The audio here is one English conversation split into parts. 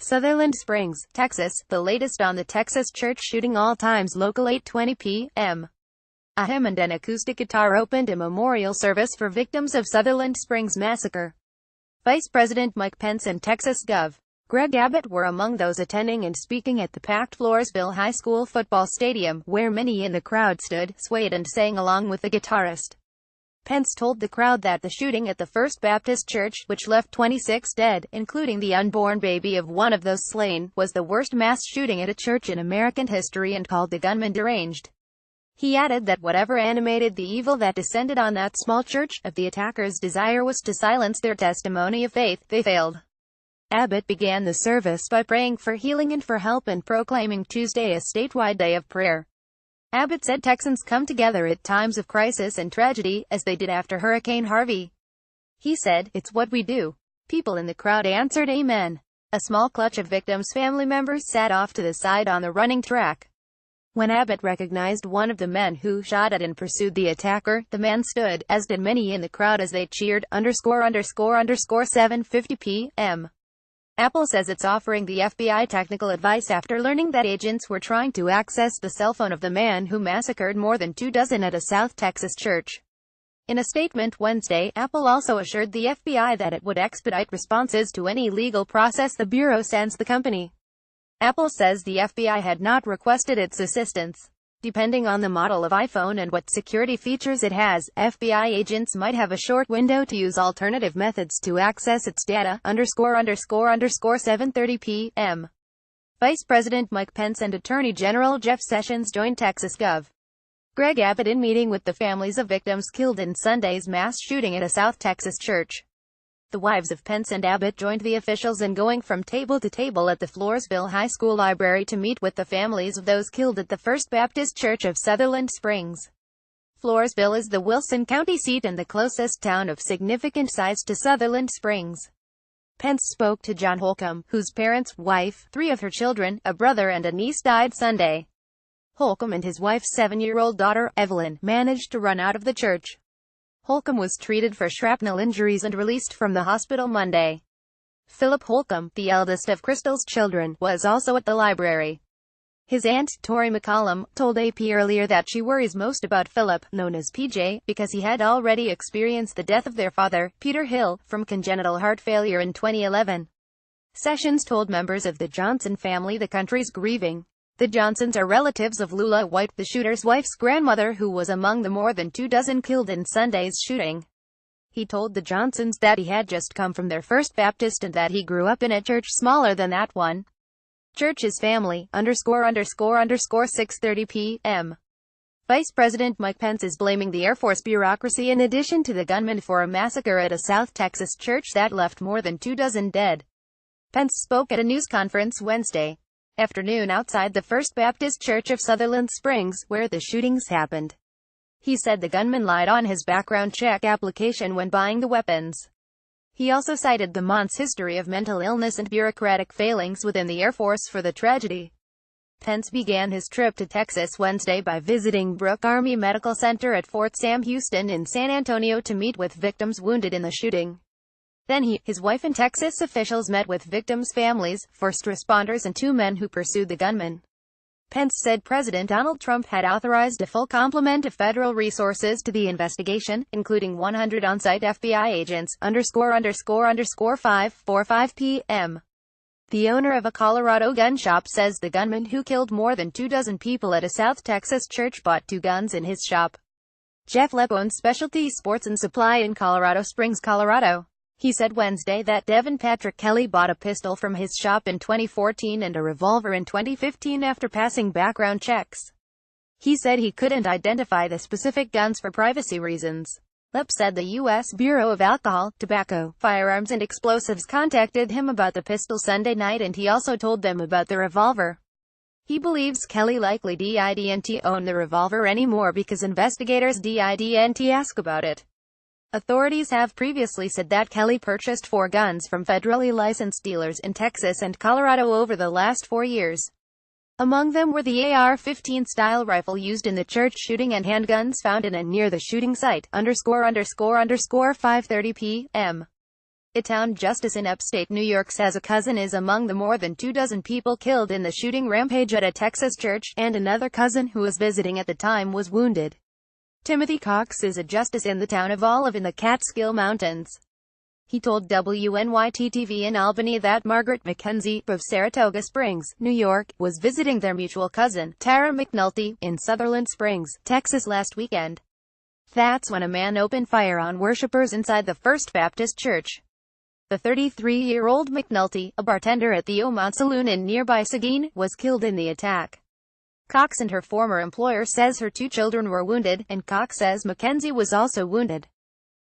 Sutherland Springs, Texas, the latest on the Texas church shooting. All times local 8:20 p.m. A hymn and an acoustic guitar opened a memorial service for victims of Sutherland Springs massacre. Vice President Mike Pence and Texas Gov. Greg Abbott were among those attending and speaking at the packed Floresville High School football stadium, where many in the crowd stood, swayed and sang along with the guitarist. Pence told the crowd that the shooting at the First Baptist Church, which left 26 dead, including the unborn baby of one of those slain, was the worst mass shooting at a church in American history and called the gunman deranged. He added that whatever animated the evil that descended on that small church, if the attackers' desire was to silence their testimony of faith, they failed. Abbott began the service by praying for healing and for help and proclaiming Tuesday a statewide day of prayer. Abbott said Texans come together at times of crisis and tragedy, as they did after Hurricane Harvey. He said, "It's what we do." People in the crowd answered amen. A small clutch of victims' family members sat off to the side on the running track. When Abbott recognized one of the men who shot at and pursued the attacker, the man stood, as did many in the crowd as they cheered, ____7:50 p.m. Apple says it's offering the FBI technical advice after learning that agents were trying to access the cell phone of the man who massacred more than 24 at a South Texas church. In a statement Wednesday, Apple also assured the FBI that it would expedite responses to any legal process the bureau sends the company. Apple says the FBI had not requested its assistance. Depending on the model of iPhone and what security features it has, FBI agents might have a short window to use alternative methods to access its data, ___7:30 p.m. Vice President Mike Pence and Attorney General Jeff Sessions joined Texas Gov. Greg Abbott in meeting with the families of victims killed in Sunday's mass shooting at a South Texas church. The wives of Pence and Abbott joined the officials in going from table to table at the Floresville High School library to meet with the families of those killed at the First Baptist Church of Sutherland Springs. Floresville is the Wilson County seat and the closest town of significant size to Sutherland Springs. Pence spoke to John Holcomb, whose parents, wife, 3 of her children, a brother and a niece died Sunday. Holcomb and his wife's 7-year-old daughter, Evelyn, managed to run out of the church. Holcomb was treated for shrapnel injuries and released from the hospital Monday. Philip Holcomb, the eldest of Crystal's children, was also at the library. His aunt, Tori McCollum, told AP earlier that she worries most about Philip, known as PJ, because he had already experienced the death of their father, Peter Hill, from congenital heart failure in 2011. Sessions told members of the Johnson family the country's grieving. The Johnsons are relatives of Lula White, the shooter's wife's grandmother, who was among the more than 24 killed in Sunday's shooting. He told the Johnsons that he had just come from their First Baptist and that he grew up in a church smaller than that one. Church's family, ___6:30 p.m. Vice President Mike Pence is blaming the Air Force bureaucracy in addition to the gunman for a massacre at a South Texas church that left more than 24 dead. Pence spoke at a news conference Wednesday afternoon outside the First Baptist Church of Sutherland Springs, where the shootings happened. He said the gunman lied on his background check application when buying the weapons. He also cited the month's history of mental illness and bureaucratic failings within the Air Force for the tragedy. Pence began his trip to Texas Wednesday by visiting Brooke Army Medical Center at Fort Sam Houston in San Antonio to meet with victims wounded in the shooting. Then he, his wife and Texas officials met with victims' families, first responders and 2 men who pursued the gunman. Pence said President Donald Trump had authorized a full complement of federal resources to the investigation, including 100 on-site FBI agents, ____5:45 p.m. The owner of a Colorado gun shop says the gunman who killed more than 24 people at a South Texas church bought 2 guns in his shop. Jeff Lepp owns Specialty Sports and Supply in Colorado Springs, Colorado. He said Wednesday that Devin Patrick Kelly bought a pistol from his shop in 2014 and a revolver in 2015 after passing background checks. He said he couldn't identify the specific guns for privacy reasons. Lepp said the U.S. Bureau of Alcohol, Tobacco, Firearms and Explosives contacted him about the pistol Sunday night and he also told them about the revolver. He believes Kelly likely didn't own the revolver anymore because investigators didn't ask about it. Authorities have previously said that Kelly purchased 4 guns from federally licensed dealers in Texas and Colorado over the last 4 years. Among them were the AR-15 style rifle used in the church shooting and handguns found in and near the shooting site, ____5:30 p.m. A town justice in upstate New York says a cousin is among the more than 24 people killed in the shooting rampage at a Texas church, and another cousin who was visiting at the time was wounded. Timothy Cox is a justice in the town of Olive in the Catskill Mountains. He told WNYT-TV in Albany that Margaret McKenzie, of Saratoga Springs, New York, was visiting their mutual cousin, Tara McNulty, in Sutherland Springs, Texas last weekend. That's when a man opened fire on worshipers inside the First Baptist Church. The 33-year-old McNulty, a bartender at the Omont Saloon in nearby Seguin, was killed in the attack. Cox and her former employer says her 2 children were wounded, and Cox says McKenzie was also wounded.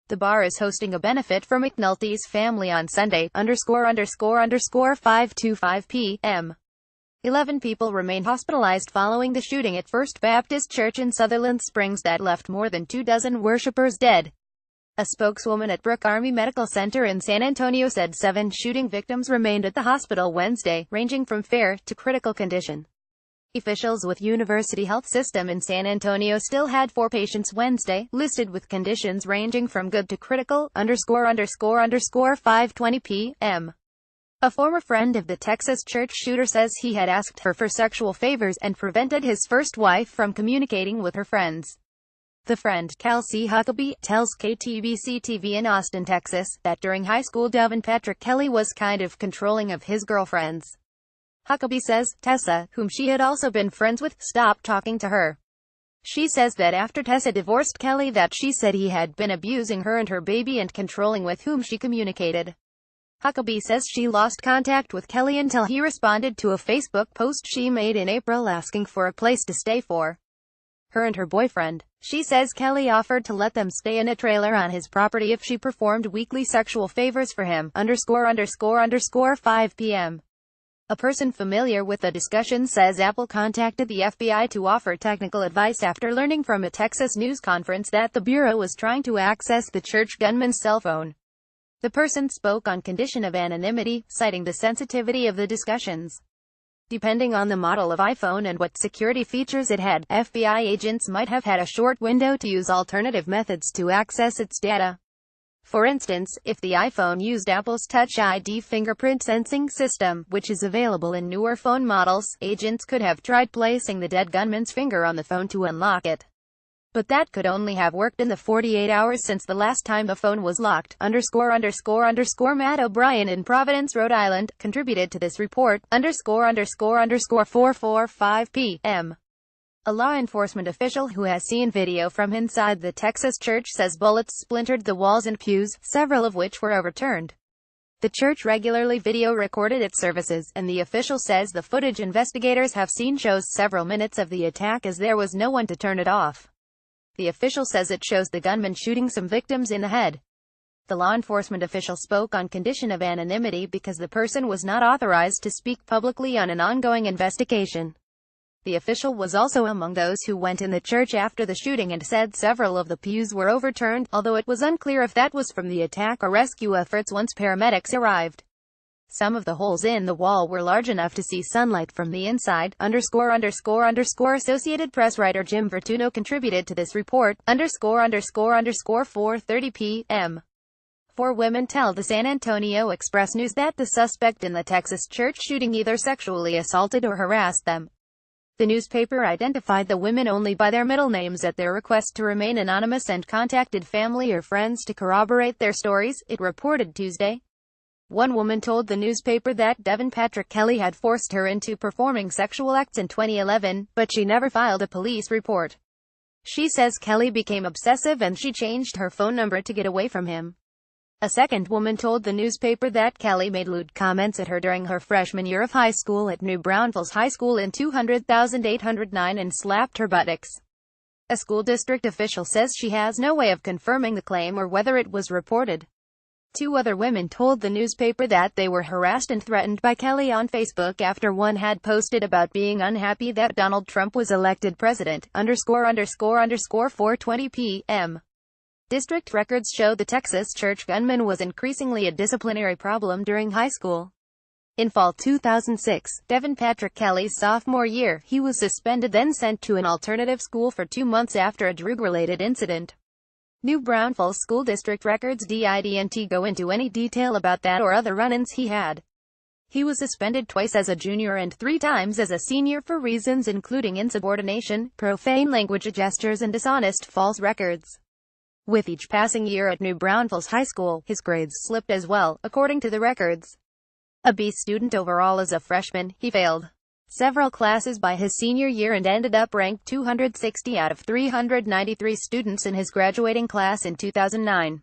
The bar is hosting a benefit for McNulty's family on Sunday, ___5:25 p.m. 11 people remain hospitalized following the shooting at First Baptist Church in Sutherland Springs that left more than 24 worshipers dead. A spokeswoman at Brooke Army Medical Center in San Antonio said 7 shooting victims remained at the hospital Wednesday, ranging from fair to critical condition. Officials with University Health System in San Antonio still had 4 patients Wednesday, listed with conditions ranging from good to critical, ___5:20 p.m. A former friend of the Texas church shooter says he had asked her for sexual favors and prevented his first wife from communicating with her friends. The friend, Kelsey Huckabee, tells KTBC-TV in Austin, Texas, that during high school Devin Patrick Kelly was kind of controlling of his girlfriends. Huckabee says, Tessa, whom she had also been friends with, stopped talking to her. She says that after Tessa divorced Kelly that she said he had been abusing her and her baby and controlling with whom she communicated. Huckabee says she lost contact with Kelly until he responded to a Facebook post she made in April asking for a place to stay for her and her boyfriend. She says Kelly offered to let them stay in a trailer on his property if she performed weekly sexual favors for him, ___5 p.m. A person familiar with the discussion says Apple contacted the FBI to offer technical advice after learning from a Texas news conference that the Bureau was trying to access the church gunman's cell phone. The person spoke on condition of anonymity, citing the sensitivity of the discussions. Depending on the model of iPhone and what security features it had, FBI agents might have had a short window to use alternative methods to access its data. For instance, if the iPhone used Apple's Touch ID fingerprint sensing system, which is available in newer phone models, agents could have tried placing the dead gunman's finger on the phone to unlock it. But that could only have worked in the 48 hours since the last time a phone was locked, Matt O'Brien in Providence, Rhode Island, contributed to this report, ___4:45 p.m. A law enforcement official who has seen video from inside the Texas church says bullets splintered the walls and pews, several of which were overturned. The church regularly video recorded its services, and the official says the footage investigators have seen shows several minutes of the attack as there was no one to turn it off. The official says it shows the gunman shooting some victims in the head. The law enforcement official spoke on condition of anonymity because the person was not authorized to speak publicly on an ongoing investigation. The official was also among those who went in the church after the shooting and said several of the pews were overturned, although it was unclear if that was from the attack or rescue efforts once paramedics arrived. Some of the holes in the wall were large enough to see sunlight from the inside, Associated Press writer Jim Vertuno contributed to this report, ___4:30 p.m. 4 women tell the San Antonio Express News that the suspect in the Texas church shooting either sexually assaulted or harassed them. The newspaper identified the women only by their middle names at their request to remain anonymous and contacted family or friends to corroborate their stories, it reported Tuesday. One woman told the newspaper that Devin Patrick Kelly had forced her into performing sexual acts in 2011, but she never filed a police report. She says Kelly became obsessive and she changed her phone number to get away from him. A second woman told the newspaper that Kelly made lewd comments at her during her freshman year of high school at New Braunfels High School in 200,809 and slapped her buttocks. A school district official says she has no way of confirming the claim or whether it was reported. 2 other women told the newspaper that they were harassed and threatened by Kelly on Facebook after one had posted about being unhappy that Donald Trump was elected president, ___4:20 p.m. District records show the Texas church gunman was increasingly a disciplinary problem during high school. In fall 2006, Devin Patrick Kelly's sophomore year, he was suspended then sent to an alternative school for 2 months after a drug-related incident. New Braunfels School District records didn't go into any detail about that or other run-ins he had. He was suspended twice as a junior and 3 times as a senior for reasons including insubordination, profane language, gestures, and dishonest false records. With each passing year at New Braunfels High School, his grades slipped as well, according to the records. A B student overall as a freshman, he failed several classes by his senior year and ended up ranked 260 out of 393 students in his graduating class in 2009.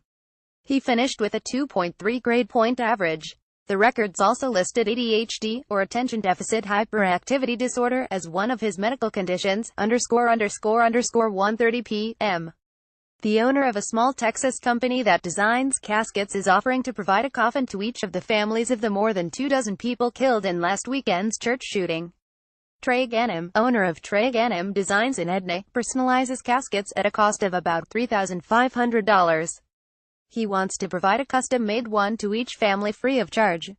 He finished with a 2.3 grade point average. The records also listed ADHD, or attention deficit hyperactivity disorder, as one of his medical conditions, ____130 p.m. The owner of a small Texas company that designs caskets is offering to provide a coffin to each of the families of the more than 24 people killed in last weekend's church shooting. Trey Ganem, owner of Trey Ganem Designs in Edna, personalizes caskets at a cost of about $3,500. He wants to provide a custom-made one to each family free of charge.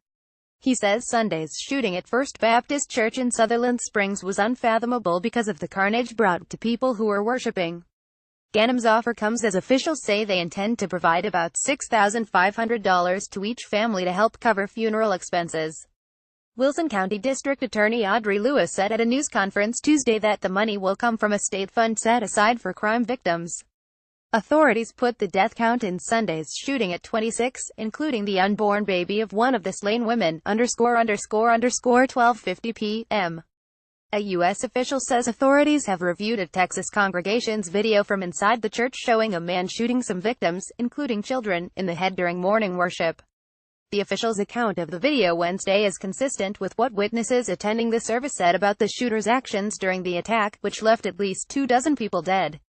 He says Sunday's shooting at First Baptist Church in Sutherland Springs was unfathomable because of the carnage brought to people who were worshiping. Ganem's offer comes as officials say they intend to provide about $6,500 to each family to help cover funeral expenses. Wilson County District Attorney Audrey Lewis said at a news conference Tuesday that the money will come from a state fund set aside for crime victims. Authorities put the death count in Sunday's shooting at 26, including the unborn baby of one of the slain women, ____12:50 p.m. A U.S. official says authorities have reviewed a Texas congregation's video from inside the church showing a man shooting some victims, including children, in the head during morning worship. The official's account of the video Wednesday is consistent with what witnesses attending the service said about the shooter's actions during the attack, which left at least 24 people dead.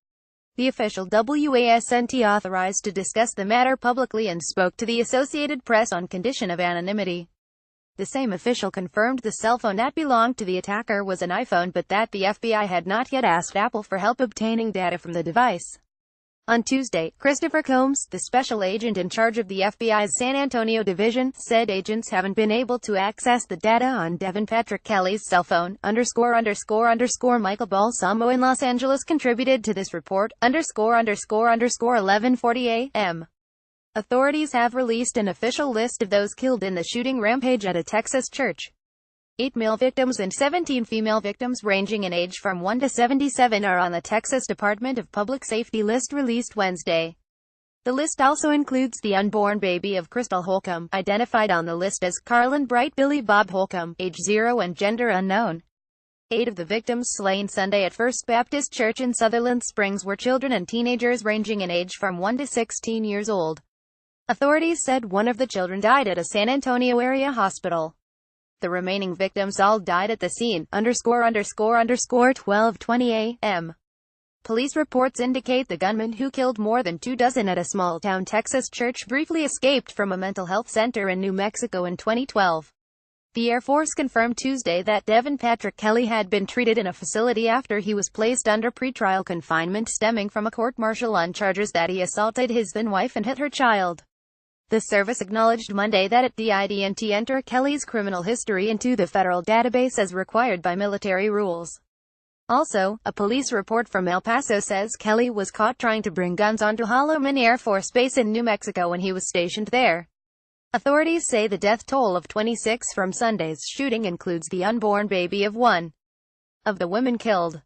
The official wasn't authorized to discuss the matter publicly and spoke to the Associated Press on condition of anonymity. The same official confirmed the cell phone that belonged to the attacker was an iPhone, but that the FBI had not yet asked Apple for help obtaining data from the device. On Tuesday, Christopher Combs, the special agent in charge of the FBI's San Antonio division, said agents haven't been able to access the data on Devin Patrick Kelly's cell phone, Michael Balsamo in Los Angeles contributed to this report, 11:40 a.m. Authorities have released an official list of those killed in the shooting rampage at a Texas church. 8 male victims and 17 female victims ranging in age from 1 to 77 are on the Texas Department of Public Safety list released Wednesday. The list also includes the unborn baby of Crystal Holcomb, identified on the list as Carlin Bright Billy Bob Holcomb, age 0 and gender unknown. 8 of the victims slain Sunday at First Baptist Church in Sutherland Springs were children and teenagers ranging in age from 1 to 16 years old. Authorities said one of the children died at a San Antonio area hospital. The remaining victims all died at the scene, ____12:20 a.m. Police reports indicate the gunman who killed more than 24 at a small-town Texas church briefly escaped from a mental health center in New Mexico in 2012. The Air Force confirmed Tuesday that Devin Patrick Kelly had been treated in a facility after he was placed under pretrial confinement stemming from a court-martial on charges that he assaulted his then-wife and hit her child. The service acknowledged Monday that it didn't enter Kelly's criminal history into the federal database as required by military rules. Also, a police report from El Paso says Kelly was caught trying to bring guns onto Holloman Air Force Base in New Mexico when he was stationed there. Authorities say the death toll of 26 from Sunday's shooting includes the unborn baby of one of the women killed.